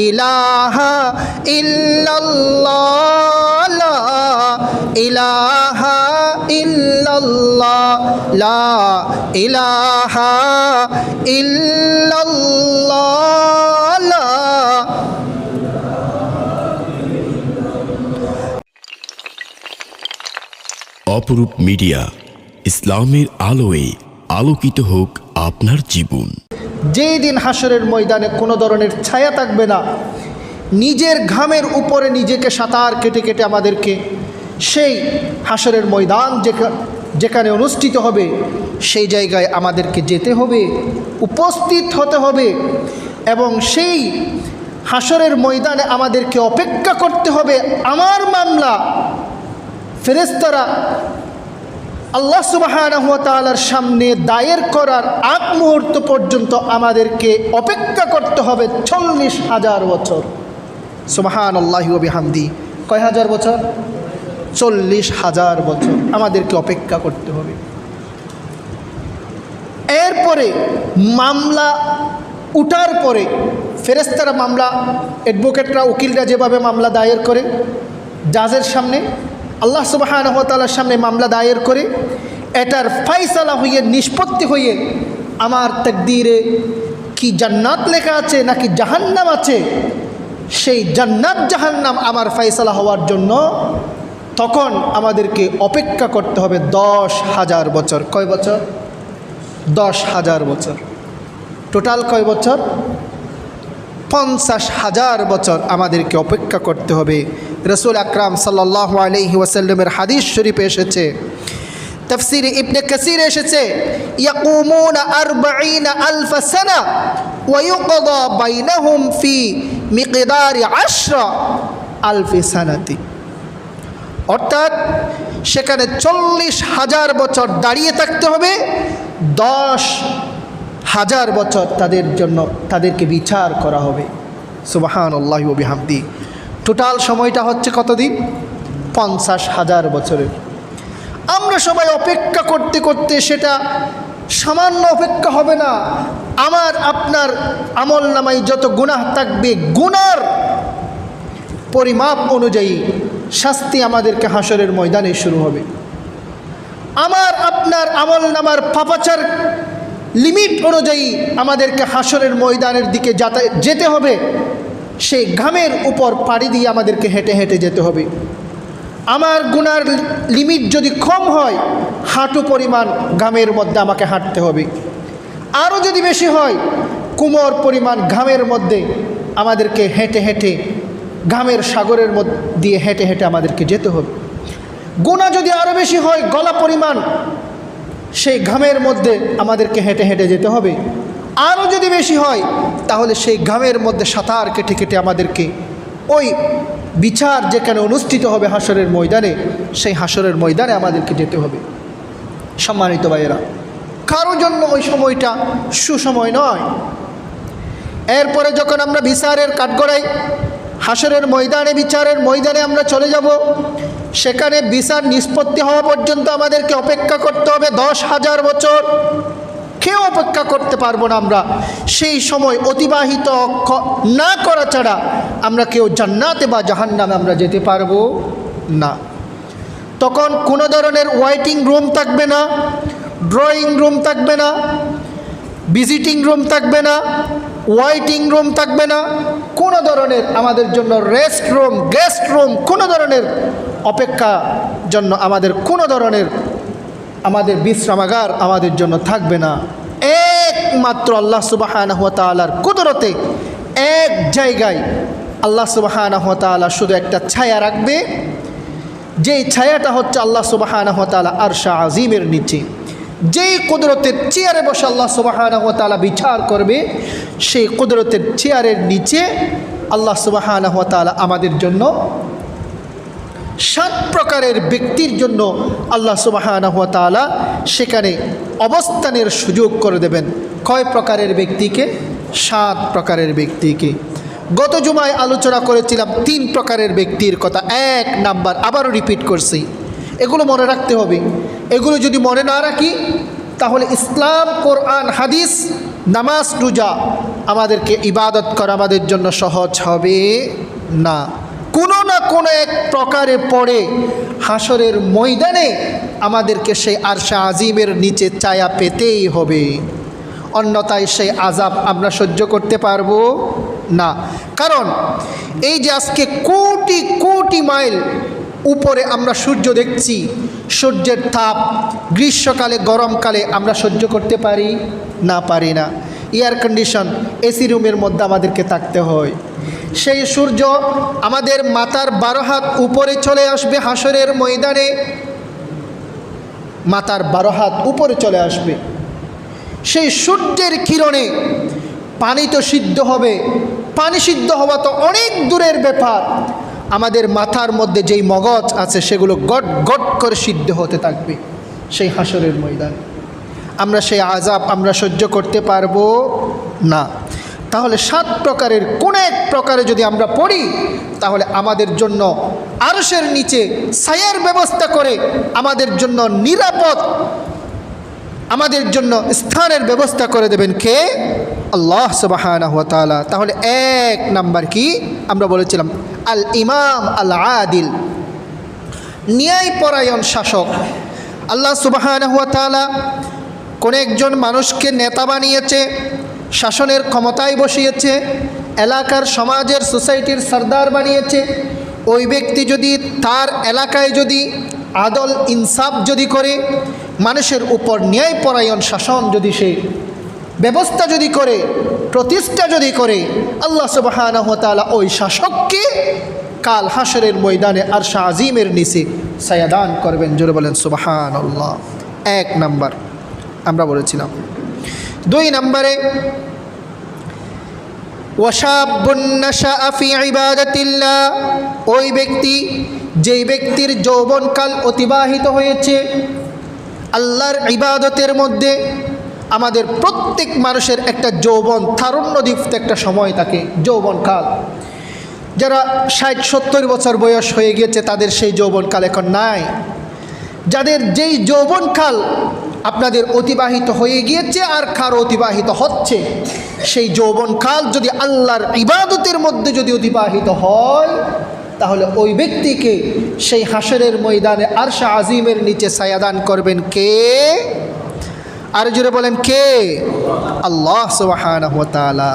ইলাহা ইল্লাল্লাহ লা ইলাহা ইল্লাল্লাহ লা ইলাহা ইল্লাল্লাহ লা। অপরূপ মিডিয়া, ইসলামের আলোয় আলোকিত হোক আপনার জীবন। যেই দিন হাসরের ময়দানে কোনো ধরনের ছায়া থাকবে না, নিজের ঘামের উপরে নিজেকে সাঁতার কেটে কেটে আমাদেরকে সেই হাসরের ময়দান যেখানে অনুষ্ঠিত হবে সেই জায়গায় আমাদেরকে যেতে হবে, উপস্থিত হতে হবে এবং সেই হাসরের ময়দানে আমাদেরকে অপেক্ষা করতে হবে। আমার মামলা ফেরেশতারা আল্লাহ সুবহানাহু ওয়া তাআলার সামনে দায়ের করার আগ মুহূর্ত পর্যন্ত আমাদেরকে অপেক্ষা করতে হবে 40,000 বছর। সুবহানাল্লাহি ওয়া বিহামদি। কয় হাজার বছর? 40,000 বছর আমাদেরকে অপেক্ষা করতে হবে। এরপরে মামলা উঠার পরে ফেরেশতারা মামলা, অ্যাডভোকেটরা, উকিলরা যেভাবে মামলা দায়ের করে জাজের সামনে, আল্লাহ সুবহানাহু ওয়া তাআলার সামনে মামলা দায়ের করে এটার ফায়সালা হয়ে, নিষ্পত্তি হয়ে আমার তাকদীরে কি জান্নাত লেখা আছে নাকি জাহান্নাম আছে, সেই জান্নাত জাহান্নাম আমার ফায়সালা হওয়ার জন্য তখন আমাদেরকে অপেক্ষা করতে হবে 10,000 বছর। কয় বছর? 10,000 বছর। টোটাল কয় বছর? 50,000 বছর আমাদেরকে অপেক্ষা করতে হবে। রাসূল আকরাম সাল্লাল্লাহু আলাইহি ওয়াসাল্লামের হাদিস শরীফে এসেছে, তাফসীরে ইবনে কাসির এসেছে, ইয়াকুমুনা 40,000 সানা ওয়া ইউকদা বাইনাহুম ফি মিকদারি 10,000 সানাতি। অর্থাৎ সেখানে 40,000 বছর দাঁড়িয়ে থাকতে হবে, 10,000 বছর তাদের জন্য তাদেরকে বিচার করা হবে। সুবহানাল্লাহি ওয়া বিহামদি। টোটাল সময়টা হচ্ছে কতদিন? 50,000 বছরের। আমরা সবাই অপেক্ষা করতে করতে সেটা সামান্য অপেক্ষা হবে না। আমার আপনার আমল নামায় যত গুনাহ থাকবে, গুনার পরিমাপ অনুযায়ী শাস্তি আমাদেরকে হাসরের ময়দানে শুরু হবে। আমার আপনার আমল নামার পাপাচার লিমিট অনুযায়ী আমাদেরকে হাসরের ময়দানের দিকে যেতে হবে। সেই ঘামের উপর পাড়ি দিয়ে আমাদেরকে হেঁটে হেঁটে যেতে হবে। আমার গুনার লিমিট যদি কম হয়, হাঁটু পরিমাণ ঘামের মধ্যে আমাকে হাঁটতে হবে। আরও যদি বেশি হয়, কোমর পরিমাণ ঘামের মধ্যে আমাদেরকে হেঁটে হেঁটে ঘামের সাগরের মধ্যে দিয়ে হেঁটে হেঁটে আমাদেরকে যেতে হবে। গুনাহ যদি আরও বেশি হয়, গলা পরিমাণ সেই ঘামের মধ্যে আমাদেরকে হেঁটে হেঁটে যেতে হবে। আরও যদি বেশি হয় তাহলে সেই ঘামের মধ্যে সাঁতার কেটে কেটে আমাদেরকে ওই বিচার যেখানে অনুষ্ঠিত হবে হাসরের ময়দানে, সেই হাসরের ময়দানে আমাদেরকে যেতে হবে। সম্মানিত ভাইয়েরা, কারো জন্য ওই সময়টা সুসময় নয়। এরপরে যখন আমরা বিচারের কাঠগড়াই হাসরের ময়দানে, বিচারের ময়দানে আমরা চলে যাব, সেখানে বিচার নিষ্পত্তি হওয়া পর্যন্ত আমাদেরকে অপেক্ষা করতে হবে 10,000 বছর। কেউ অপেক্ষা করতে পারবো না আমরা। সেই সময় অতিবাহিত না করা ছাড়া আমরা কেউ জান্নাতে বা জাহান্নামে আমরা যেতে পারবো না। তখন কোনো ধরনের ওয়েটিং রুম থাকবে না, ড্রয়িং রুম থাকবে না, ভিজিটিং রুম থাকবে না, ওয়েটিং রুম থাকবে না, কোনো ধরনের আমাদের জন্য রেস্ট রুম, গেস্ট রুম, কোনো ধরনের অপেক্ষা জন্য আমাদের কোনো ধরনের আমাদের বিশ্রামাগার আমাদের জন্য থাকবে না। একমাত্র আল্লাহ সুবহানাহু ওয়া তাআলার কুদরতে এক জায়গায় আল্লাহ সুবহানাহু ওয়া তাআলা শুধু একটা ছায়া রাখবে, যেই ছায়াটা হচ্ছে আল্লাহ সুবহানাহু ওয়া তাআলা আরশে আজিমের নিচে। যেই কুদরতের চেয়ারে বসে আল্লাহ সুবহানাহু ওয়া তাআলা বিচার করবে, সেই কুদরতের চেয়ারের নিচে আল্লাহ সুবহানাহু ওয়া তাআলা আমাদের জন্য 7 প্রকারের ব্যক্তির জন্য আল্লাহ সুবহানাহু ওয়া তাআলা সেখানে অবস্থানের সুযোগ করে দেবেন। কয় প্রকারের ব্যক্তিকে? 7 প্রকারের ব্যক্তিকে। গত জুমায় আলোচনা করেছিলাম 3 প্রকারের ব্যক্তির কথা। 1 নাম্বার, আবারও রিপিট করছি, এগুলো মনে রাখতে হবে। এগুলো যদি মনে না রাখি তাহলে ইসলাম, কোরআন, হাদিস, নামাজ, রোজা আমাদেরকে ইবাদত করা আমাদের জন্য সহজ হবে না। কোনো না কোনো এক প্রকারে পড়ে হাসরের ময়দানে আমাদেরকে সেই আরশে আজিমের নিচে ছায়া পেতেই হবে, অন্যথায় সেই আযাব আমরা সহ্য করতে পারবো না। কারণ এই যে আজকে কোটি কোটি মাইল উপরে আমরা সূর্য দেখছি, সূর্যের তাপ গ্রীষ্মকালে গরমকালে আমরা সহ্য করতে পারি না। এয়ার কন্ডিশন এসি রুমের মধ্যে আমাদেরকে থাকতে হয়। সেই সূর্য আমাদের মাথার 12 হাত উপরে চলে আসবে হাসরের ময়দানে, মাথার 12 হাত উপরে চলে আসবে। সেই সূর্যের কিরণে পানি তো সিদ্ধ হবে, পানি সিদ্ধ হওয়া তো অনেক দূরের ব্যাপার, আমাদের মাথার মধ্যে যেই মগজ আছে সেগুলো গট গট করে সিদ্ধ হতে থাকবে সেই হাসরের ময়দানে। আমরা সেই আযাব আমরা সহ্য করতে পারবো না। তাহলে 7 প্রকারের কোন এক প্রকারে যদি আমরা পড়ি, তাহলে আমাদের জন্য আরশের নিচে ছায়ার ব্যবস্থা করে আমাদের জন্য নিরাপদ, আমাদের জন্য স্থানের ব্যবস্থা করে দেবেন কে? আল্লাহ সুবহানাহু ওয়া তাআলা। তাহলে 1 নাম্বার কি আমরা বলেছিলাম? আল ইমাম আল আদিল, ন্যায়পরায়ণ শাসক। আল্লাহ সুবহানাহু ওয়া তাআলা কোন একজন মানুষকে নেতা বানিয়েছে, শাসনের ক্ষমতায় বসিয়েছে, এলাকার সমাজের সোসাইটির সরদার বানিয়েছে। ওই ব্যক্তি যদি তার এলাকায় যদি আদল ইনসাফ যদি করে, মানুষের উপর ন্যায়পরায়ণ শাসন যদি সে ব্যবস্থা যদি করে, প্রতিষ্ঠা যদি করে, আল্লাহ সুবহানাহু ওয়া তাআলা ওই শাসককে কাল হাসরের ময়দানে আরশে আজিমের নিচে ছায়া দান করবেন। জোরে বলেন সুবহানাল্লাহ। 1 নাম্বার আমরা বলেছিলাম। 2 নম্বরে ওয়াশাবুন নাশাআ ফি ইবাদাতিল্লাহ, ওই ব্যক্তি যেই ব্যক্তির যৌবনকাল অতিবাহিত হয়েছে আল্লাহর ইবাদতের মধ্যে। আমাদের প্রত্যেক মানুষের একটা যৌবন তারুণ্যদীপ্ত একটা সময় থাকে, যৌবনকাল। যারা 60-70 বছর বয়স হয়ে গিয়েছে তাদের সেই যৌবনকাল এখন নাই। যাদের যেই যৌবনকাল আপনাদের অতিবাহিত হয়ে গিয়েছে আর কারো অতিবাহিত হচ্ছে, সেই যৌবনকাল যদি আল্লাহর ইবাদতের মধ্যে যদি অতিবাহিত হয়, তাহলে ওই ব্যক্তিকে সেই হাসরের ময়দানে আরশে আজিমের নিচে ছায়া দান করবেন কে? আর জোরে বলেন কে? আল্লাহ সুবহানাহু ওয়া তাআলা।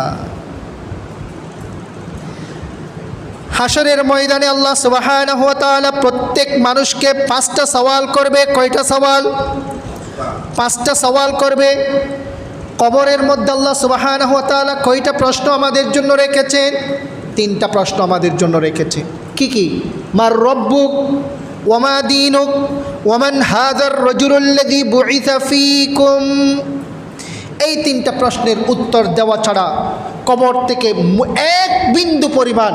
হাসরের ময়দানে আল্লাহ সুবহানাহু ওয়া তাআলা প্রত্যেক মানুষকে 5টা সওয়াল করবে। কয়টা সওয়াল? 5টা সওয়াল করবে। কবরের মধ্যে আল্লাহ সুবহানাহু ওয়া তাআলা কয়টা প্রশ্ন আমাদের জন্য রেখেছেন? 3টা প্রশ্ন আমাদের জন্য রেখেছে। কি কি? মার রব্বুক ওয়ামা দীনুক ওয়ামান হাযার রাজুলুল্লাযী বুইসা ফীকুম। এই 3টা প্রশ্নের উত্তর দেওয়া ছাড়া কবর থেকে 1 বিন্দু পরিমাণ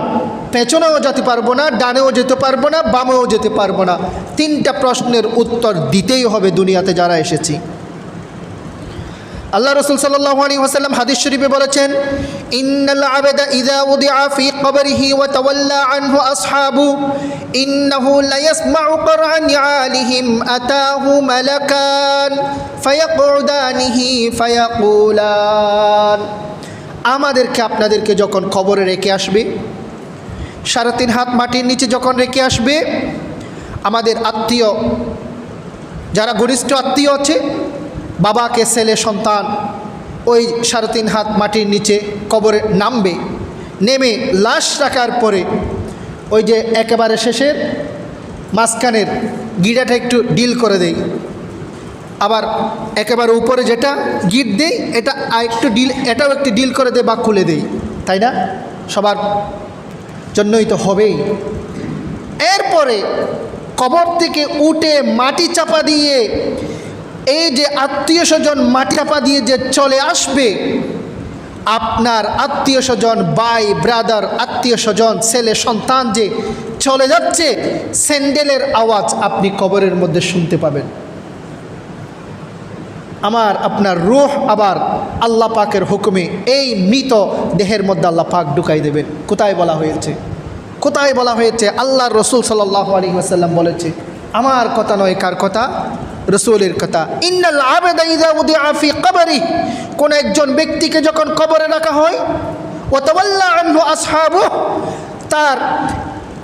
পেছনেও যেতে পারবো না, ডানেও যেতে পারবো না, বামেও যেতে পারবো না। 3টা প্রশ্নের উত্তর দিতেই হবে দুনিয়াতে যারা এসেছি। আল্লাহ রাসূল সাল্লাল্লাহু আলাইহি ওয়াসাল্লাম হাদিস শরীফে বলেছেন, ইন্নাল আবদা ইযা উদিআ ফি কবরিহি ওয়া তাওয়াল্লা আনহু আসহাবু ইন্নাহু লা ইয়াসমাউ কুরআন আলিহিম আতাহু মালাকান ফায়াকুদানিহি ফায়াকুলান। আমাদেরকে আপনাদেরকে যখন কবরে রেখে আসবে, 3.5 হাত মাটির নিচে যখন রেখে আসবে, আমাদের আত্মীয় যারা ঘনিষ্ঠ আত্মীয় আছে, বাবাকে ছেলে সন্তান ওই 3.5 হাত মাটির নিচে কবরে নামবে। নেমে লাশ রাখার পরে ওই যে একেবারে শেষের মাঝখানের গিঁড়াটা একটু ডিল করে দেই, আবার একেবারে উপরে যেটা গিট দেই এটা একটু ডিল, এটাও একটু ডিল করে দেয় বা খুলে দেই, তাই না? সবার জন্যই তো হবেই। এরপরে কবর থেকে উঠে মাটি চাপা দিয়ে এই যে আত্মীয় স্বজন মাটি চাপা দিয়ে যে চলে আসবে, আপনার আত্মীয় স্বজন, ভাই ব্রাদার, আত্মীয় স্বজন, ছেলে সন্তান যে চলে যাচ্ছে, স্যান্ডেলের আওয়াজ আপনি কবরের মধ্যে শুনতে পাবেন। আমার আপনার রূহ আবার আল্লাহ পাকের হুকুমে এই মৃত দেহের মধ্যে আল্লাহ পাক ঢুকাই দেবেন। কোথায় বলা হয়েছে? কোথায় বলা হয়েছে? আল্লাহর রাসূল সাল্লাল্লাহু আলাইহি ওয়াসাল্লাম বলেছে, আমার কথা নয়, কার কথা? রসুলের কথা। ইন্নাল আবদা ইযা উদিআ ফি কবরি, কোন একজন ব্যক্তিকে যখন কবরে রাখা হয়, ওয়া তাওয়াল্লা আনহু আসহাবুহু, তার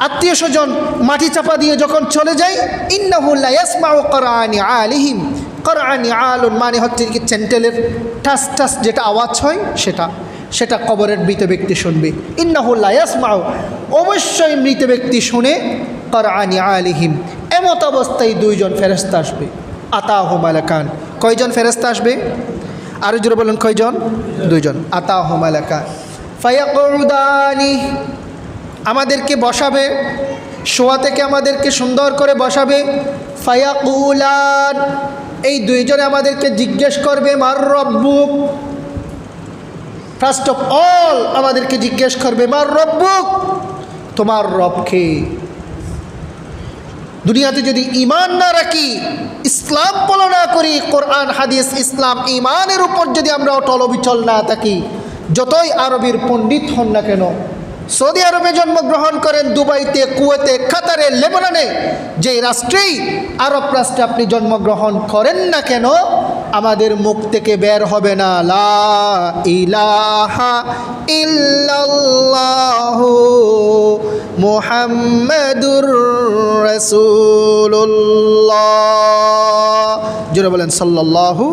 আত্মীয় স্বজন মাটি চাপা দিয়ে যখন চলে যায়, ইন্নাহু লা ইয়াসমাউ করানি আলিহিম, করানি আলুন মানে হচ্ছে কি চ্যান্টেলের টাস টাস যেটা আওয়াজ হয় সেটা কবরের মৃত ব্যক্তি শুনবে। ইন্নাহু লা ইয়াসমাউ, অবশ্যই মৃত ব্যক্তি শুনে করানি আলিহিম। এমত অবস্থায় দুইজন ফেরেশতা আসবে, আতাহু মালাকান। কয়জন ফেরেশতা আসবে? আরো জোরে বলুন, কয়জন? দুইজন। আতাহু মালাকান ফায়াকুদানি, আমাদেরকে বসাবে, শোয়া থেকে আমাদেরকে সুন্দর করে বসাবে। ফায়াকুলান, এই দুইজনে আমাদেরকে জিজ্ঞেস করবে মার রব্বুক, ফার্স্ট অফ অল আমাদেরকে জিজ্ঞেস করবে মার রব্বুক, তোমার রবকে। দুনিয়াতে যদি ঈমান না রাখি, ইসলাম ফলো না করি, কোরআন হাদিস ইসলাম ঈমানের উপর যদি আমরা অটল অবিচল না থাকি, যতই আরবের পণ্ডিত হন না কেন, সৌদি আরবে জন্মগ্রহণ করেন, দুবাইতে, কুয়েতে, কাতারে, লেবাননে, যে রাষ্ট্রেই আরব রাষ্ট্রে আপনি জন্মগ্রহণ করেন না কেন, আমাদের মুখ থেকে বের হবে না লা ইলাহা ইল্লাল্লাহু মুহাম্মাদুর রাসূলুল্লাহ, যারা বলেন সাল্লাল্লাহু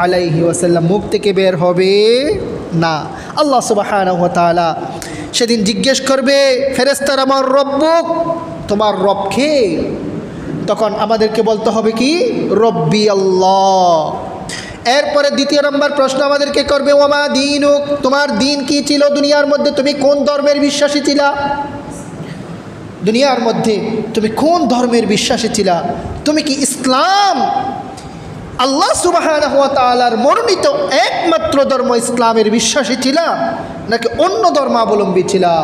আলাইহি ওয়াসাল্লাম, মুখ থেকে বের হবে না। আল্লাহ সুবহানাহু ওয়া তাআলা সেদিন জিজ্ঞেস করবে ফেরেশতারা আমার রব্বুক, তোমার রবকে। তখন আমাদেরকে বলতে হবে কি? রব্বি আল্লাহ। এরপরে দ্বিতীয় নম্বর প্রশ্ন আমাদেরকে করবে ওমা দীনুক, তোমার দিন কি ছিল? দুনিয়ার মধ্যে তুমি কোন ধর্মের বিশ্বাসী ছিলা? দুনিয়ার মধ্যে তুমি কোন ধর্মের বিশ্বাসী ছিলা? তুমি কি ইসলাম, আল্লাহ সুবহানাহু ওয়া তাআলার মনোনীত একমাত্র ধর্ম ইসলামের বিশ্বাসী ছিলা, নাকি অন্য ধর্মাবলম্বী ছিলা?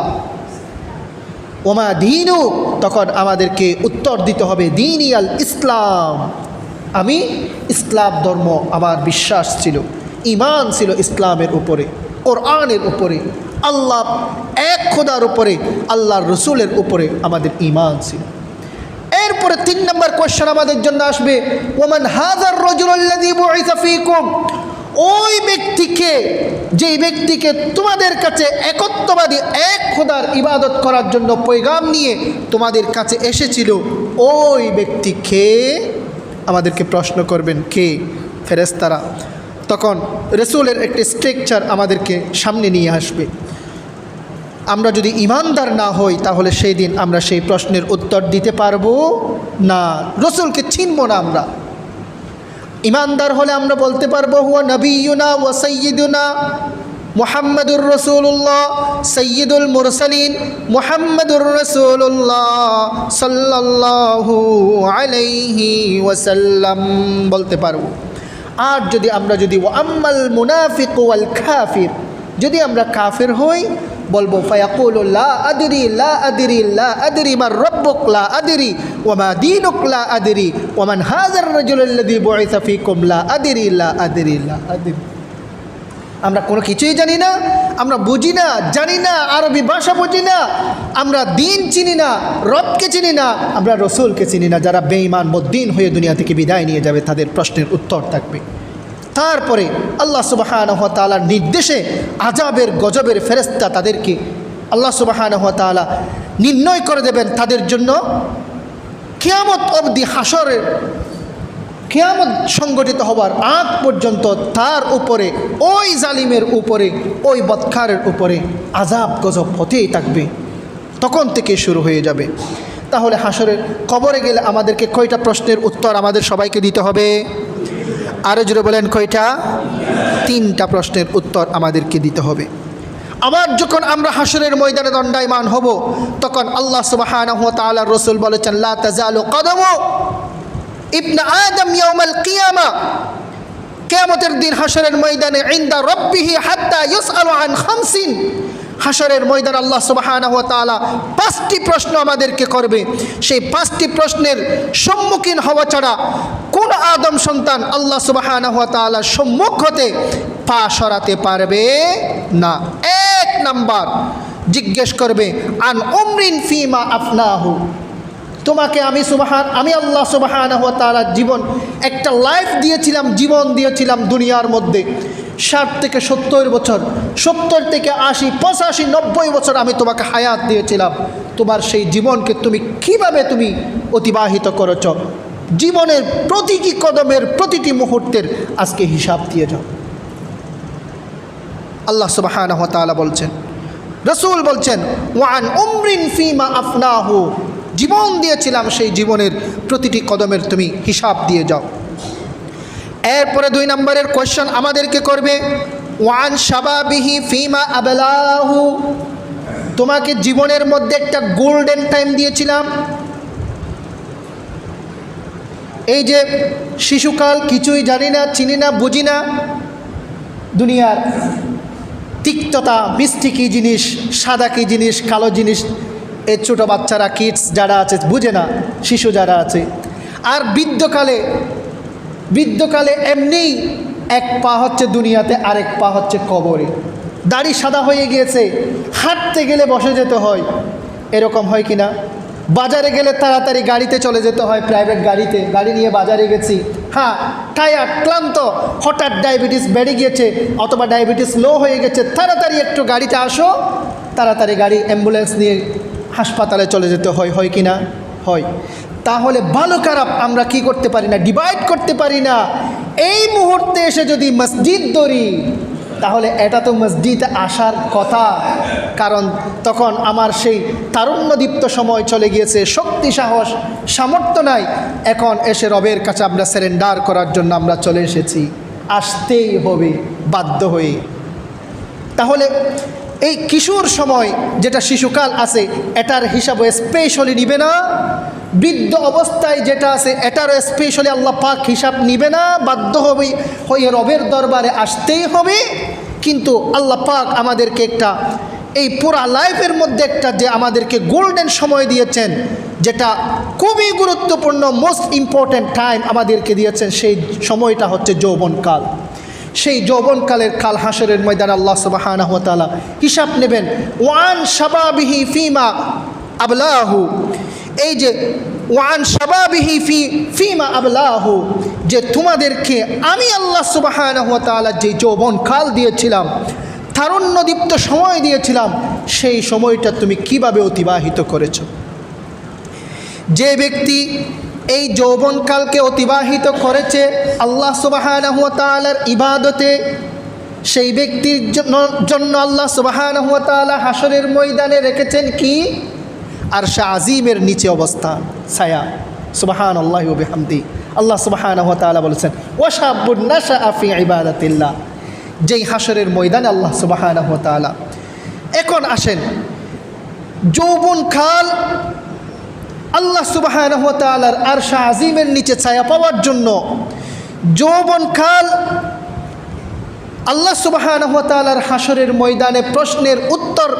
ওমা দীনু, তখন আমাদেরকে উত্তর দিতে হবে দীনি আল ইসলাম, আমি ইসলাম ধর্ম আমার বিশ্বাস ছিল, ঈমান ছিল ইসলামের উপরে, কোরআনের উপরে, আল্লাহ এক খোদার উপরে, আল্লাহর রসুলের উপরে আমাদের ঈমান ছিল। এরপরে 3 নম্বর কোয়েশ্চেন আমাদের জন্য আসবে ওমান হাযার রাজুলুল্লাযী বুইসা ফীকুম, ওই ব্যক্তিকে, যেই ব্যক্তিকে তোমাদের কাছে একত্ববাদী এক খোদার ইবাদত করার জন্য পয়গাম নিয়ে তোমাদের কাছে এসেছিল, ওই ব্যক্তিকে আমাদেরকে প্রশ্ন করবেন কে? ফেরেশতারা। তখন রসুলের একটি স্ট্রাকচার আমাদেরকে সামনে নিয়ে আসবে। আমরা যদি ইমানদার না হই, তাহলে সেই দিন আমরা সেই প্রশ্নের উত্তর দিতে পারবো না, রসুলকে চিনব না। আমরা ইমানদার হলে আমরা বলতে পারবো হুয়া নবিয়ুনা ওয়া সাইয়্যিদুনা মুহাম্মাদুর রাসূলুল্লাহ সাইয়্যিদুল মুরসালিন মুহাম্মাদুর রাসূলুল্লাহ সাল্লাল্লাহু আলাইহি ওয়াসাল্লাম বলতে পারবো। আর যদি আমরা ওয়া আম্মাল মুনাফিক ওয়াল কাফির, যদি আমরা কাফির হই, বলবো ফায়াকুলু লা আদরি লা আদরি লা আদরি মার রব্বুক লা আদরি ওয়া মা দীনুক লা আদরি ওয়া মান হাযার রাজুলুল্লাযী বুইসা ফীকুম লা আদরি লা আদরি লা আদরি। আমরা কোনো কিছুই জানি না, আমরা বুঝি না, জানি না, আরবি ভাষা বুঝি না, আমরা দিন চিনি না, রবকে চিনি না, আমরা রসুলকে চিনি না। যারা বেঈমান বদ্দিন হয়ে দুনিয়া থেকে বিদায় নিয়ে যাবে, তাদের প্রশ্নের উত্তর থাকবে। তারপরে আল্লাহ সুবহানাহু ওয়া তাআলার নির্দেশে আযাবের গজবের ফেরেশতা তাদেরকে আল্লাহ সুবহানাহু ওয়া তাআলা নির্ণয় করে দেবেন তাদের জন্য কিয়ামত অবধি, হাসরের কিয়ামত সংগঠিত হবার আগ পর্যন্ত তার উপরে, ওই জালিমের উপরে, ওই বদকারের উপরে আযাব গজব হতেই থাকবে, তখন থেকে শুরু হয়ে যাবে। তাহলে হাসরের কবরে গেলে আমাদেরকে কয়টা প্রশ্নের উত্তর আমাদের সবাইকে দিতে হবে? আরো জোরে বলেন, কয়টা? 3টা প্রশ্নের উত্তর আমাদেরকে দিতে হবে। আবার যখন আমরা হাসরের ময়দানে দণ্ডায়মান হব, তখন আল্লাহ সুবহানাহু ওয়া তাআলার রাসূল বলেছেন লা তাজালু কদমু ইবনে আদম ইয়াউমাল কিয়ামা, কিয়ামতের দিন হাসরের ময়দানে ইনদা রাব্বিহি হাত্তা ইউসআলু আন খামসিন, হাসরের ময়দান আল্লাহ সুবহানাহু ওয়া তাআলা 5টি প্রশ্ন আমাদেরকে করবে। সেই 5টি প্রশ্নের সম্মুখীন হওয়া ছাড়া কোন আদম সন্তান আল্লাহ সুবহানাহু ওয়া তাআলার সম্মুখ হতে পা সরাতে পারবে না। 1 নাম্বার জিজ্ঞেস করবে আন উমরিন ফিমা আফনাহু, তোমাকে আমি আল্লাহ সুবহানাহু ওয়া তাআলা জীবন একটা লাইফ দিয়েছিলাম, জীবন দিয়েছিলাম দুনিয়ার মধ্যে 60 থেকে 70 বছর, 70 থেকে 80, 85, 90 বছর আমি তোমাকে হায়াত দিয়েছিলাম। তোমার সেই জীবনকে তুমি কিভাবে অতিবাহিত করেছ? জীবনের প্রতিটি কদমের প্রতিটি মুহূর্তের আজকে হিসাব দিয়ে যাও। আল্লাহ সুবহানাহু ওয়া তাআলা বলছেন, রাসূল বলছেন, ওয়ান উমরিন ফিমা আফনাহু, জীবন দিয়েছিলাম সেই জীবনের প্রতিটি কদমের তুমি হিসাব দিয়ে যাও। এরপরে 2 নম্বরের কোয়েশ্চন আমাদেরকে করবে, ওয়ান শাবাবিহি ফিমা আবলাহু, তোমাকে জীবনের মধ্যে একটা গোল্ডেন টাইম দিয়েছিলাম। এই যে শিশুকাল, কিছুই জানি না, চিনি না, বুঝি না, দুনিয়ার তিক্ততা, মিষ্টি কী জিনিস, সাদা কী জিনিস, কালো জিনিস, এই ছোটো বাচ্চারা, কিডস যারা আছে বুঝে না, শিশু যারা আছে। আর বৃদ্ধকালে এমনি এক পা হচ্ছে দুনিয়াতে, আরেক পা হচ্ছে কবরে। দাড়ি সাদা হয়ে গিয়েছে, হাঁটতে গেলে বসে যেতে হয়, এরকম হয় কি না? বাজারে গেলে তাড়াতাড়ি গাড়িতে চলে যেতে হয়, প্রাইভেট গাড়িতে, গাড়ি নিয়ে বাজারে গেছি, হ্যাঁ টায়ার্ড, ক্লান্ত, হঠাৎ ডায়াবেটিস বেড়ে গিয়েছে অথবা ডায়াবেটিস লো হয়ে গেছে, তাড়াতাড়ি একটু গাড়িতে আসো, তাড়াতাড়ি গাড়ি অ্যাম্বুলেন্স নিয়ে হাসপাতালে চলে যেতে হয়, হয় কি না? হয়। তাহলে ভালো খারাপ আমরা কি করতে পারি না, ডিভাইড করতে পারি না। এই মুহূর্তে এসে যদি মসজিদ ধরি, তাহলে এটা তো মসজিদে আসার কথা, কারণ তখন আমার সেই তারুণ্যদীপ্ত সময় চলে গিয়েছে, শক্তি সাহস সামর্থ্য নাই, এখন এসে রবের কাছে আমরা সারেন্ডার করার জন্য আমরা চলে এসেছি, আসতেই হবে বাধ্য হয়ে। তাহলে এই কিশোর সময় যেটা শিশুকাল আছে, এটার হিসাবে স্পেশালি নিবে না, বৃদ্ধ অবস্থায় যেটা আছে এটারও স্পেশালি আল্লাহ পাক হিসাব নিবে না, বাধ্য হবে হয়ে রবের দরবারে আসতেই হবে। কিন্তু আল্লাহ পাক আমাদেরকে একটা এই পুরা লাইফের মধ্যে একটা যে আমাদেরকে গোল্ডেন সময় দিয়েছেন, যেটা খুবই গুরুত্বপূর্ণ, মোস্ট ইম্পর্ট্যান্ট টাইম আমাদেরকে দিয়েছেন, সেই সময়টা হচ্ছে যৌবনকাল। সেই যৌবনকালের কাল হাসরের ময়দানে আল্লাহ সুবহানাহু ওয়া তাআলা হিসাব নেবেন। ওয়ান শাবাবিহি ফিমা আবলাহু, এই যে ওয়ান শাবাবিহি ফিমা আবলাহু, যে তোমাদেরকে আমি আল্লাহ সুবহানাহু ওয়া তাআলা যে যৌবনকাল দিয়েছিলাম, তারুণ্যদীপ্ত সময় দিয়েছিলাম, সেই সময়টা তুমি কিভাবে অতিবাহিত করেছো? যে ব্যক্তি এই যৌবনকালকে অতিবাহিত করেছে আল্লাহ সুবহানাহু ওয়া তাআলার ইবাদতে, সেই ব্যক্তির জন্য আল্লাহ সুবহানাহু ওয়া তাআলা হাসরের ময়দানে রেখেছেন কি? আরশে আজিমের নিচে অবস্থান, ছায়া। সুবহানাল্লাহি ওয়া বিহামদি। আল্লাহ সুবহানাহু ওয়া তাআলা বলেছেন, ওয়া শাবুন নাশআ ফি ইবাদাতিল্লাহ, যেই হাসরের ময়দানে আল্লাহ সুবহানাহু ওয়া তাআলা। এখন আসেন, যৌবনকাল আল্লাহ সুবহানাহু ওয়া তাআলার আরশে আজিমের নিচে ছায়া পাওয়ার জন্য, যৌবনকাল আল্লাহ সুবহানাহু ওয়া তাআলার হাসরের ময়দানে প্রশ্নের উত্তর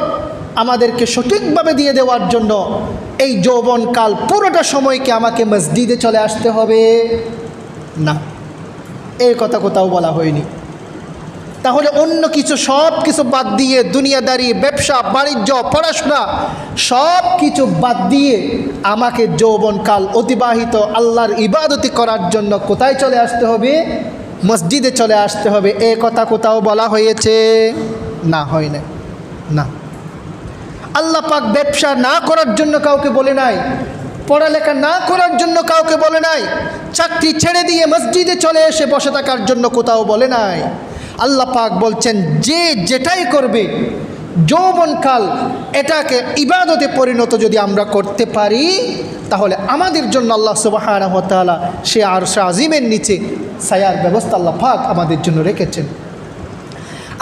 আমাদেরকে সঠিকভাবে দিয়ে দেওয়ার জন্য, এই যৌবনকাল পুরোটা সময়কে আমাকে মসজিদে চলে আসতে হবে না, এই কথা কোথাও বলা হয়নি। তাহলে অন্য কিছু সব কিছু বাদ দিয়ে, দুনিয়াদারি, ব্যবসা বাণিজ্য, পড়াশোনা সব কিছু বাদ দিয়ে আমাকে যৌবনকাল অতিবাহিত আল্লাহর ইবাদতি করার জন্য কোথায় চলে আসতে হবে? মসজিদে চলে আসতে হবে। এ কথা কোথাও বলা হয়েছে? না, হয় না। না, আল্লাহ পাক ব্যবসা না করার জন্য কাউকে বলে নাই, পড়ালেখা না করার জন্য কাউকে বলে নাই, চাকরি ছেড়ে দিয়ে মসজিদে চলে এসে বসে থাকার জন্য কোথাও বলে নাই। আল্লাহ পাক বলছেন, যে যেটাই করবে যৌবনকাল এটাকে ইবাদতে পরিণত যদি আমরা করতে পারি, তাহলে আমাদের জন্য আল্লাহ সুবহানাহু ওয়া তাআলা সে আরশে আজিমের নিচে ছায়ার ব্যবস্থা আল্লাহ পাক আমাদের জন্য রেখেছেন।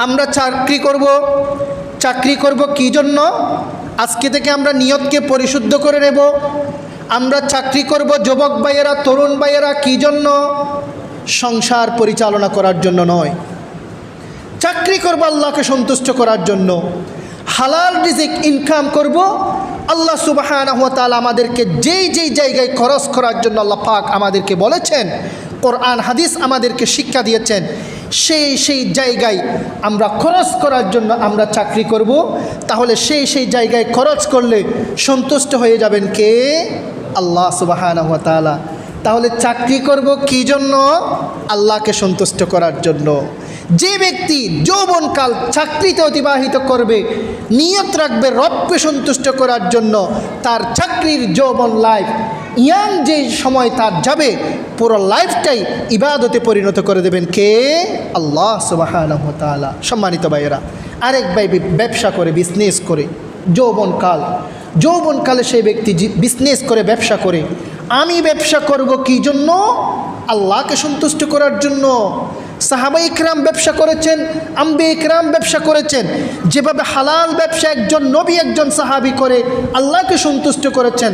আমরা চাকরি করব কি জন্য? আজকে থেকে আমরা নিয়তকে পরিশুদ্ধ করে নেব। আমরা চাকরি করব যুবক ভাইয়েরা, তরুণ ভাইয়েরা, কি জন্য? সংসার পরিচালনা করার জন্য নয়, চাকরি করব আল্লাহকে সন্তুষ্ট করার জন্য। হালাল রিজিক ইনকাম করব, আল্লাহ সুবহানাহু ওয়া তাআলা আমাদেরকে যেই যেই জায়গায় খরচ করার জন্য আল্লাহ পাক আমাদেরকে বলেছেন, কোরআন হাদিস আমাদেরকে শিক্ষা দিয়েছেন, সেই জায়গায় আমরা খরচ করার জন্য আমরা চাকরি করব। তাহলে সেই জায়গায় খরচ করলে সন্তুষ্ট হয়ে যাবেন কে? আল্লাহ সুবহানাহু ওয়া তাআলা। তাহলে চাকরি করব কি জন্য? আল্লাহকে সন্তুষ্ট করার জন্য। যে ব্যক্তি যৌবনকাল চাকরিতে অতিবাহিত করবে, নিয়ত রাখবে রবকে সন্তুষ্ট করার জন্য, তার চাকরির যৌবন লাইফ, ইয়াং যে সময় তার যাবে, পুরো লাইফটাই ইবাদতে পরিণত করে দেবেন কে? আল্লাহ সুবহানাহু ওয়া তাআলা। সম্মানিত ভাইয়েরা, আরেক ভাই ব্যবসা করে, বিজনেস করে, যৌবনকালে সেই ব্যক্তি বিজনেস করে, ব্যবসা করে। আমি ব্যবসা করব কি জন্য? আল্লাহকে সন্তুষ্ট করার জন্য। সাহাবা ইকরাম ব্যবসা করেছেন, আম্বিয়া ইকরাম ব্যবসা করেছেন। যেভাবে হালাল ব্যবসা একজন নবী, একজন সাহাবী করে আল্লাহকে সন্তুষ্ট করেছেন।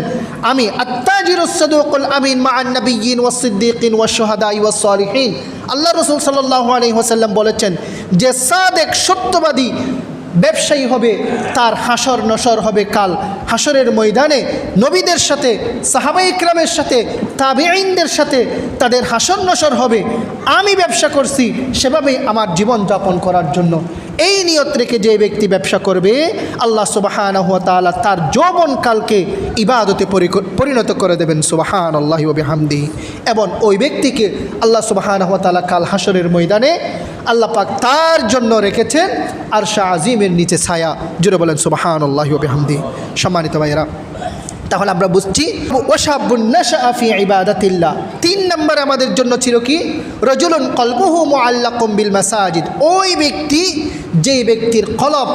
আমি আত্তাজিরুস সাদুকুল আমিন মা'আন নাবিয়্যিন ওয়াস সিদ্দীকিন ওয়াশ শুহাদাই ওয়াস সালিহিন, আল্লাহ রাসূল সাল্লাল্লাহু আলাইহি ওয়াসাল্লাম বলেছেন যে সাদেক সত্যবাদী ব্যবসায়ী হবে, তার হাসর নসর হবে কাল হাসরের ময়দানে নবীদের সাথে, সাহাবা ইকরামের সাথে, তাবিঈনদের সাথে তাদের হাসর নসর হবে। আমি ব্যবসা করছি সেভাবেই আমার জীবন যাপন করার জন্য। এই নিয়ত রেখে যে ব্যক্তি ব্যবসা করবে, আল্লাহ সুবহানাহু ওয়া তাআলা তার যৌবনকালকে ইবাদতে পরিণত করে দেবেন। সুবহানাল্লাহি ওয়া বিহামদিহি। এবং ওই ব্যক্তিকে আল্লাহ সুবহানাহু ওয়া তাআলা কাল হাসরের ময়দানে আল্লাহ পাক তার জন্য রেখেছেন আরশে আজিমের নিচে ছায়া। জুড়ে বলেন সুবহানাল্লাহি ওয়া বিহামদিহি। সম্মানিত ভাইয়েরা, তাহলে আমরা বুঝছি ওয়াশাবুন নাশআ ফি ইবাদাতিল্লাহ। 3 নম্বর আমাদের জন্য ছিল কি? রাজুলুন কলবুহু মুআল্লাকুম বিল মাসাজিদ। ওই ব্যক্তি, যেই ব্যক্তির কলব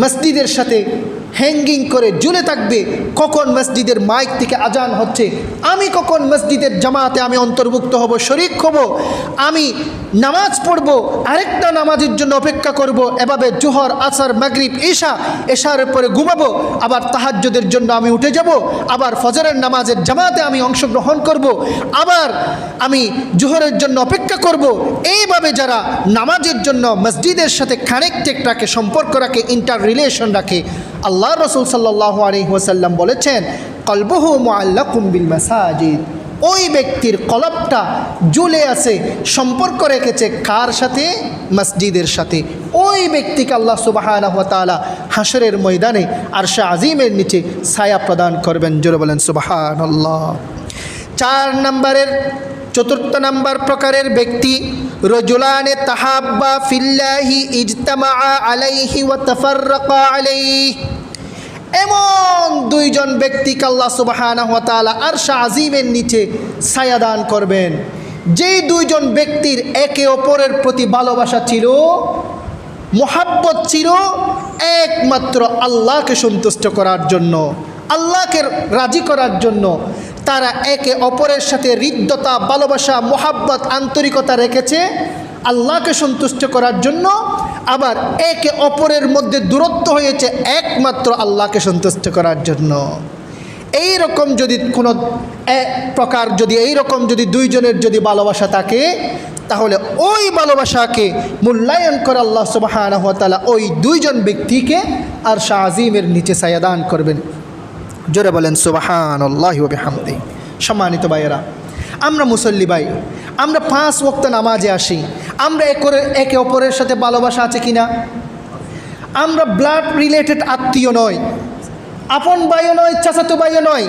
মসজিদের সাথে হ্যাঙ্গিং করে ঝুলে থাকবে, কখন মসজিদের মাইক থেকে আজান হচ্ছে, আমি কখন মসজিদের জামাতে আমি অন্তর্ভুক্ত হব, শরীক হব, আমি নামাজ পড়ব, আরেকটা নামাজের জন্য অপেক্ষা করব, এভাবে জোহর, আসর, মাগরিব, এশার পরে ঘুমাবো, আবার তাহাজ্জুদের জন্য আমি উঠে যাব, আবার ফজরের নামাজের জামাতে আমি অংশগ্রহণ করব, আবার আমি জোহরের জন্য অপেক্ষা করব। এইভাবে যারা নামাজের জন্য মসজিদের সাথে কানেক্টেড রাখে, সম্পর্ক রাখে, ইন্টার রিলেশন রাখে, আল্লাহ রাসূল সাল্লাল্লাহু আলাইহি ওয়াসাল্লাম বলেছেন কলবুহু মুআল্লাকুম বিল মাসাজিদ। ওই ব্যক্তির কলবটা ঝুলে আছে, সম্পর্ক রেখেছে কার সাথে? মসজিদের সাথে। ওই ব্যক্তিকে আল্লাহ সুবহানাহু ওয়া তাআলা হাসরের ময়দানে আরশে আজিমের নিচে ছায়া প্রদান করবেন। জোরে বলেন সুবহানাল্লাহ। 4 নম্বরের 4th নম্বর প্রকারের ব্যক্তি, রজুলানে তাহাব্বা ফিল্লাহি ইজতামা আলাইহি ওয়া তাফাররাকা আলাইহি। এমন 2 জন ব্যক্তিকে আল্লাহ সুবহানাহু ওয়া তাআলা আরশে আজিমের নিচে ছায়া দান করবেন। যেই 2 জন ব্যক্তির একে অপরের প্রতি ভালোবাসা ছিল, মোহাব্বত ছিল একমাত্র আল্লাহকে সন্তুষ্ট করার জন্য, আল্লাহকে রাজি করার জন্য। তারা একে অপরের সাথে হৃদ্যতা, ভালোবাসা, মোহাব্বত, আন্তরিকতা রেখেছে আল্লাহকে সন্তুষ্ট করার জন্য। আবার একে অপরের মধ্যে দূরত্ব হয়েছে একমাত্র আল্লাহকে সন্তুষ্ট করার জন্য। এই রকম যদি কোনো প্রকার এইরকম যদি 2 জনের যদি ভালোবাসা থাকে, তাহলে ওই ভালোবাসাকে মূল্যায়ন করে আল্লাহ সুবহানাহু ওয়া তাআলা ওই 2 জন ব্যক্তিকে আরশে আজিমের নিচে ছায়া দান করবেন। জোরে বলেন সুবহানাল্লাহি ওয়া বিহামদিহি। সম্মানিত ভাইয়েরা, আমরা মুসল্লি ভাই, আমরা 5 ওয়াক্ত নামাজে আসি, আমরা একে অপরের সাথে ভালোবাসা আছে কিনা? আমরা ব্লাড রিলেটেড আত্মীয় নয়, আপন ভাইও নয়, চাচাতো ভাইও নয়।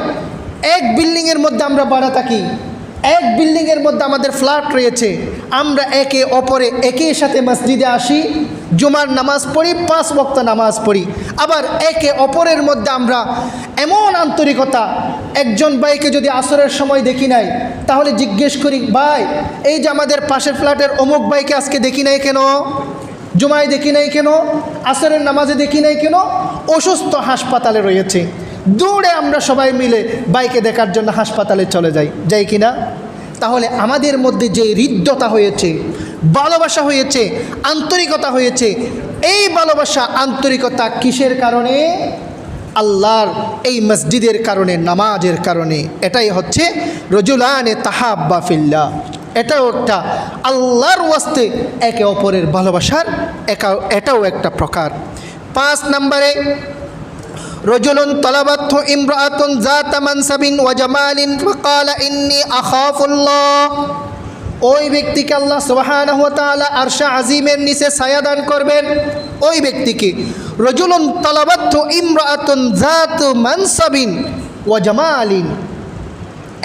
এক বিল্ডিংয়ের মধ্যে আমরা ভাড়া থাকি, এক বিল্ডিংয়ের মধ্যে আমাদের ফ্ল্যাট রয়েছে। আমরা একে অপরে একই সাথে মসজিদে আসি, জুমার নামাজ পড়ি, 5 ওয়াক্ত নামাজ পড়ি। আবার একে অপরের মধ্যে আমরা এমন আন্তরিকতা, একজন ভাইকে যদি আসরের সময় দেখি নাই, তাহলে জিজ্ঞেস করি, ভাই এই যে আমাদের পাশের ফ্ল্যাটের অমুক ভাইকে আজকে দেখি নাই কেন, জুমায় দেখি নাই কেন, আসরের নামাজে দেখি নাই কেন? অসুস্থ, হাসপাতালে রয়েছে। দৌড়ে আমরা সবাই মিলে ভাইকে দেখার জন্য হাসপাতালে চলে যাই কিনা? তাহলে আমাদের মধ্যে যে হৃদ্যতা হয়েছে, ভালোবাসা হয়েছে, আন্তরিকতা হয়েছে, এই ভালোবাসা আন্তরিকতা কিসের কারণে? আল্লাহর এই মসজিদের কারণে, নামাজের কারণে। এটাই হচ্ছে রজুলানে তাহাব্বা ফিল্লাহ। এটাও একটা আল্লাহর ওয়াস্তে একে অপরের ভালোবাসার এটাও একটা প্রকার। 5 নম্বরে রজুলুন তালাবাতহু ইমরাআতুন যাতা মানসাবিন ওয়া জামালিন ফাকালা ইন্নী আখাফুল্লাহ। ওই ব্যক্তিকে আল্লাহ সুবহানাহু ওয়া তাআলা আরশে আজিমের নিচে ছায়া দান করবেন। ওই ব্যক্তিকে রজুলুন তালাবাতহু ইমরাআতুন যাতু মানসাবিন ওয়া জামালিন।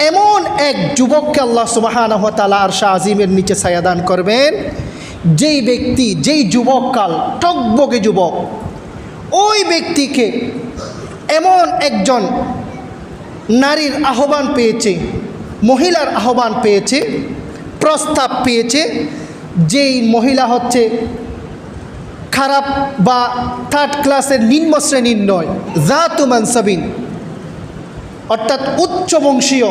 এমন এক যুবককে আল্লাহ সুবহানাহু ওয়া তাআলা আরশ আজিমের নিচে ছায়া দান করবেন, যেই ব্যক্তি, যেই যুবককাল টকবগে যুবক, ওই ব্যক্তিকে এমন একজন নারীর আহ্বান পেয়েছে, মহিলার আহ্বান পেয়েছে, প্রস্তাব পেয়েছে, যেই মহিলা হচ্ছে খারাপ বা থার্ড ক্লাসের নিম্ন শ্রেণীর নয়, জাতু মানসাবিন, অর্থাৎ উচ্চ বংশীয়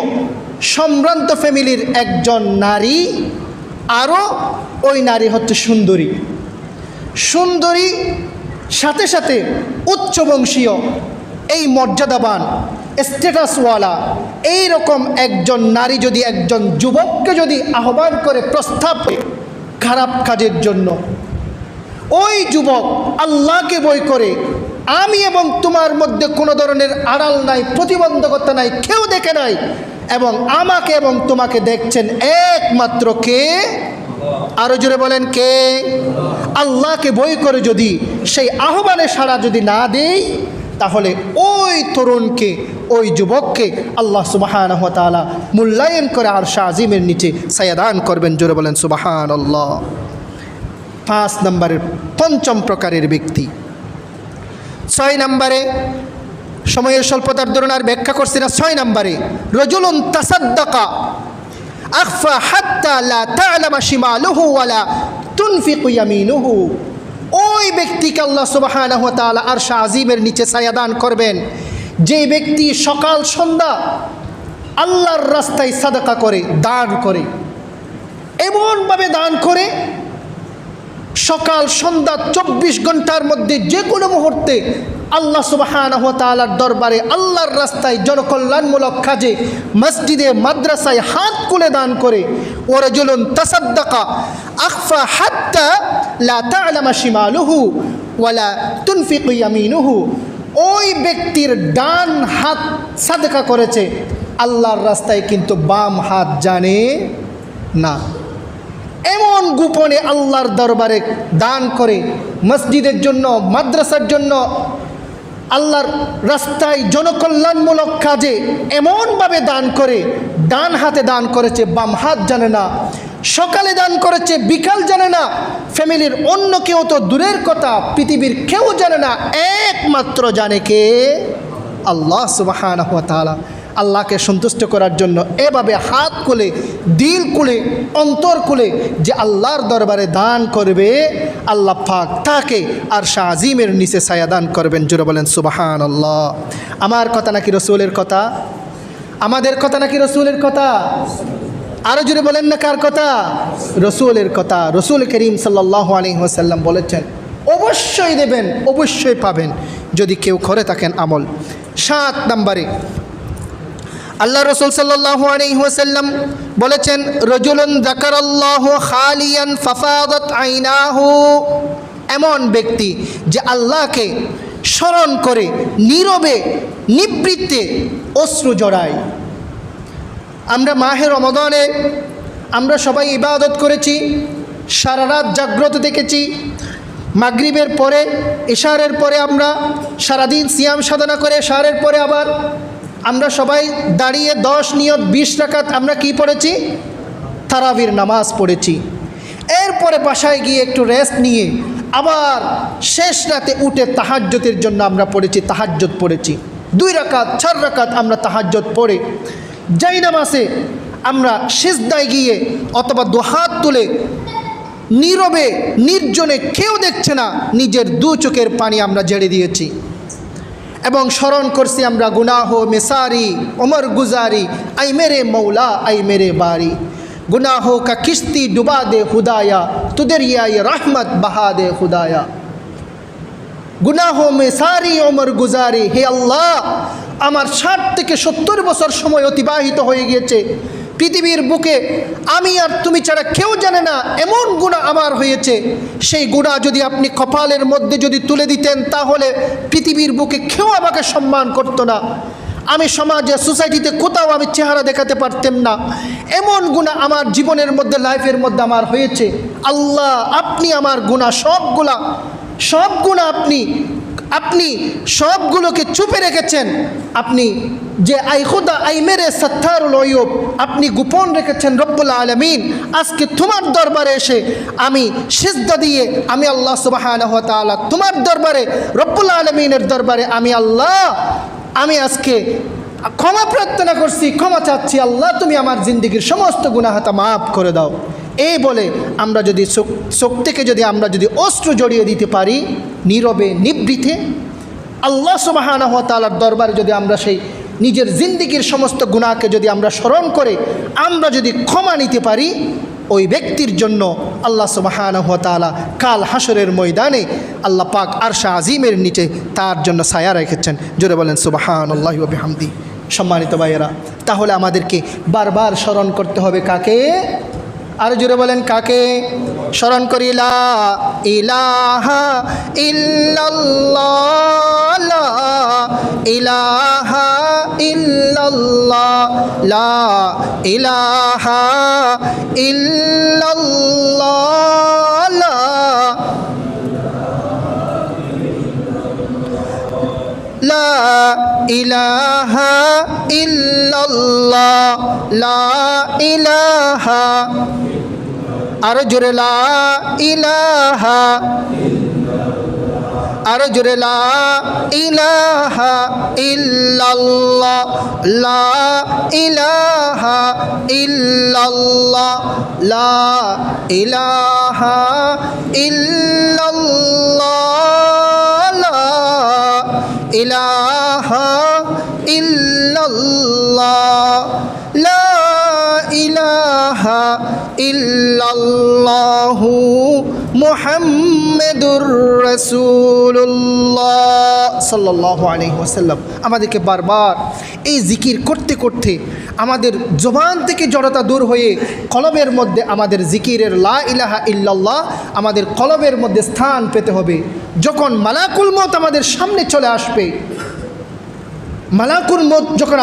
সম্ভ্রান্ত ফ্যামিলির একজন নারী, আরও ওই নারী হচ্ছে সুন্দরী, সুন্দরী সাথে সাথে উচ্চ বংশীয়, এই মর্যাদাবান স্ট্যাটাসওয়ালা এই রকম একজন নারী যদি একজন যুবককে যদি আহ্বান করে প্রস্তাব খারাপ কাজের জন্য, ওই যুবক আল্লাহকে ভয় করে, আমি এবং তোমার মধ্যে কোনো ধরনের আড়াল নাই, প্রতিবন্ধকতা নাই, কেউ দেখে নাই, এবং আমাকে এবং তোমাকে দেখছেন একমাত্র কে? আরো জোরে বলেন কে? আল্লাহকে ভয় করে যদি সেই আহ্বানে সাড়া যদি না দেই, তাহলে ওই তরুণকে, ওই যুবককে আল্লাহ সুবহানাহু ওয়া তাআলা মূল্যায়ন করে আরশ আজিমের নিচে ছায়া দান করবেন। জোরে বলেন সুবহানাল্লাহ। 5 নম্বরের পঞ্চম প্রকারের ব্যক্তি। 6 নম্বরে, সময়ের স্বল্পতার দরুন আর ব্যাখ্যা করছি না। 6 নম্বরে, রজুলুন তাসাদ্দাকা আখফা হাত্তা লা তা'লামা শিমালুহু ওয়ালা তুনফিকু ইয়ামিনুহু। ওই ব্যক্তিকে আল্লাহ সুবহানাহু ওয়া তাআলা আরশ আজিমের নিচে ছায়া দান করবেন, যে ব্যক্তি সকাল সন্ধ্যা আল্লাহর রাস্তায় সাদাকা করে, দান করে, এমনভাবে দান করে সকাল সন্ধ্যা 24 ঘন্টার মধ্যে যে কোনো মুহূর্তে আল্লাহ সুবহানাহু ওয়া তাআলার দরবারে, আল্লাহর রাস্তায়, জনকল্যাণমূলক কাজে, মসজিদে, মাদ্রাসায় হাত খুলে দান করে। ওয়ারাজুলুন তাসাদ্দাকা আখফা হাত্তা লা তা'লামা শিমালুহু ওয়ালা তুনফিকু ইয়ামিনুহু। ওই ব্যক্তির ডান হাত সাদকা করেছে, আল্লাহর রাস্তায়, কিন্তু বাম হাত জানে না। এমন গোপনে আল্লাহর দরবারে দান করে, মসজিদের জন্য, মাদ্রাসার জন্য, আল্লাহর রাস্তায়, জনকল্যাণমূলক কাজে এমনভাবে দান করে, ডান হাতে দান করেছে, বাম হাত জানে না। সকালে দান করেছে, বিকাল জানে না। ফ্যামিলির অন্য কেউ তো দূরের কথা, পৃথিবীর কেউ জানে না, একমাত্র জানে কে? আল্লাহ সুবহানাহু ওয়া তাআলা। আল্লাহকে সন্তুষ্ট করার জন্য এভাবে হাত খুলে, দিল খুলে, অন্তর খুলে যে আল্লাহর দরবারে দান করবে, আল্লাহ পাক তাকে আরশ আজিমের নিচে ছায়া দান করবেন। জোরে বলেন সুবহানাল্লাহ। আমার কথা নাকি রসুলের কথা? আমাদের কথা নাকি রসুলের কথা? আরো জোরে বলেন না কার কথা? রসুলের কথা। রসুল করিম সাল্লাল্লাহু আলাইহি ওয়াসাল্লাম বলেছেন, অবশ্যই দেবেন, অবশ্যই পাবেন, যদি কেউ করে থাকেন আমল। 7 নম্বরে আল্লাহ রসুল সাল্লাল্লাহু আলাইহি ওয়াসাল্লাম বলেছেন, রজুলুন যাকারাল্লাহু খালিয়ান ফাফাদাত আইনাহু। এমন ব্যক্তি যে আল্লাহকে স্মরণ করে নীরবে, নিবৃত্তে অশ্রু জড়ায়। আমরা মাহে রমাদানে আমরা সবাই ইবাদত করেছি, সারা রাত জাগ্রত দেখেছি, মাগরিবের পরে, ইশারের পরে আমরা সারাদিন সিয়াম সাধনা করে, ইশারের পরে আবার আমরা সবাই দাঁড়িয়ে 10 নিয়ত 20 রাকাত আমরা কি পড়েছি? তারাবির নামাজ পড়েছি। এরপরে বাসায় গিয়ে একটু রেস্ট নিয়ে আবার শেষ রাতে উঠে তাহাজ্জুদের জন্য আমরা পড়েছি, তাহাজ্জুদ পড়েছি 2 রাকাত 4 রাকাত আমরা তাহাজ্জুদ পড়ে যাই নামাজে আমরা সিজদায় গিয়ে অথবা দুহাত তুলে নীরবে, নির্জনে, কেউ দেখছে না, নিজের 2 চোখের পানি আমরা ঝেড়ে দিয়েছি এবং স্মরণ করছি আমরা গুনাহ মেসারি उमर गुजारी आई मेरे मौला आई मेरे बारी, गुनाहों का किश्ती डुबा दे खुदाया, तू दरियाए रहमत बहा दे खुदाया। गुनाहों में सारी उमर गुजारी, হে আল্লাহ, আমার 60 থেকে 70 বছর সময় অতিবাহিত হয়ে গিয়েছে, পৃথিবীর বুকে আমি আর তুমি ছাড়া কেউ জানে না এমন গুনাহ আমার হয়েছে। সেই গুনাহ যদি আপনি কপালের মধ্যে যদি তুলে দিতেন, তাহলে পৃথিবীর বুকে কেউ আমাকে সম্মান করত না, আমি সমাজে, সোসাইটিতে কোথাও আমি চেহারা দেখাতে পারতাম না। এমন গুনাহ আমার জীবনের মধ্যে, লাইফের মধ্যে আমার হয়েছে। আল্লাহ, আপনি আমার গুনাহ সব গুনাহ আপনি আপনি সবগুলোকে চুপে রেখেছেন, আপনি যে আই খুদা আই মেরে সত্তারুল অয়ুব, আপনি গোপন রেখেছেন রব্বুল আলামিন। আজকে তোমার দরবারে এসে আমি সিজদা দিয়ে আমি আল্লাহ সুবহানাহু ওয়া তাআলা তোমার দরবারে রব্বুল আলামিনের দরবারে আমি আজকে ক্ষমা প্রার্থনা করছি, ক্ষমা চাচ্ছি। আল্লাহ তুমি আমার জিন্দেগির সমস্ত গুনাহাতা মাফ করে দাও। এই বলে আমরা যদি চোখ থেকে যদি আমরা যদি অস্ত্র জড়িয়ে দিতে পারি, নীরবে নিবৃতে আল্লাহ সুবহানাহু ওয়া তাআলার দরবারে যদি আমরা সেই নিজের জিন্দেগির সমস্ত গুনাহকে যদি আমরা স্মরণ করে আমরা যদি ক্ষমা নিতে পারি, ওই ব্যক্তির জন্য আল্লাহ সুবহানাহু ওয়া তাআলা কাল হাসরের ময়দানে আল্লাহ পাক আরশে আজিমের নিচে তার জন্য ছায়া রেখেছেন। জোরে বলেন সুবহানাল্লাহি ওয়া বিহামদি। সম্মানিত ভাইয়েরা, তাহলে আমাদেরকে বারবার স্মরণ করতে হবে কাকে? আর জোরে বলেন কাকে? স্মরণ করি লা ইলাহা ইল্লাল্লাহ, লা ইলাহা ইল্লাল্লাহ, লা ইলাহা ইল্লাল্লাহ, লা ইলাহা ইল্লাল্লাহ, লা ইলাহা, আর জোরে লা ইলাহা, আর জোরে লা ইলাহা ইল্লাল্লাহ, লা ইলাহা ইল্লাল্লাহ, লা ইলাহা ইল্লাল্লাহ, লা ইলাহা ইল্লাল্লাহ, লা ইলাহা ইল্লাল্লাহু মুহাম্মাদুর রাসূলুল্লাহ সাল্লাল্লাহু আলাইহি ওয়াসাল্লাম। আমাদেরকে বারবার এই জিকির করতে করতে আমাদের জবান থেকে জড়তা দূর হয়ে কলবের মধ্যে আমাদের জিকিরের লা ইলাহা ইল্লাল্লাহ আমাদের কলবের মধ্যে স্থান পেতে হবে। যখন মালাকুল মউত আমাদের সামনে চলে আসবে, মালাকুল মউত যখন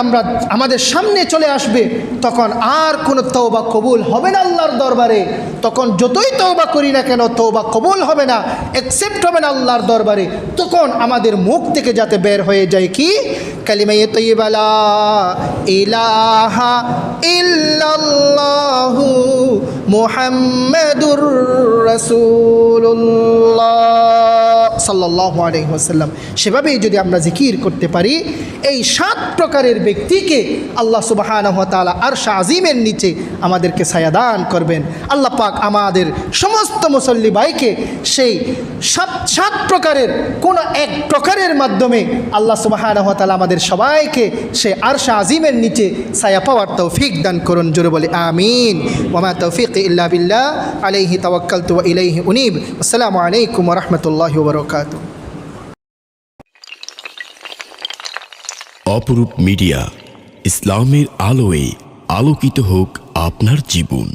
আমাদের সামনে চলে আসবে, তখন আর কোনো তওবা কবুল হবে না আল্লাহর দরবারে। তখন যতই তওবা করি না কেন তওবা কবুল হবে না, অ্যাকসেপ্ট হবে না আল্লাহর দরবারে। তখন আমাদের মুখ থেকে যাতে বের হয়ে যায় কি? কালিমায়ে তাইয়্যিবা লা ইলাহা ইল্লাল্লাহু মুহাম্মাদুর রাসূলুল্লাহ সাল্লাল্লাহু আলাইহি ওয়াসাল্লাম। সেভাবেই যদি আমরা জিকির করতে পারি, এই 7 প্রকারের ব্যক্তিকে আল্লাহ সুবহানাহু ওয়া তাআলা আরশে আজিমের নিচে আমাদেরকে ছায়া দান করবেন। আল্লাহ পাক আমাদের সমস্ত মুসল্লি ভাইকে সেই 7 প্রকারের কোনো এক প্রকারের মাধ্যমে আল্লাহ সুবহানাহু ওয়া তাআলা আমাদের সবাইকে সেই আরশে আজিমের নিচে ছায়া পাওয়ার তৌফিক দান করুন। জোরে বলি আমিন। ওয়া মা তাওফীকি ইল্লা বিল্লাহ, আলাইহি তাওয়াক্কালতু ওয়া ইলাইহি উনীব। আসসালামু আলাইকুম ওয়া রাহমাতুল্লাহি ওয়া বারাকাতুহু। অপরূপ মিডিয়া, ইসলামের আলোয় আলোকিত হোক আপনার জীবন।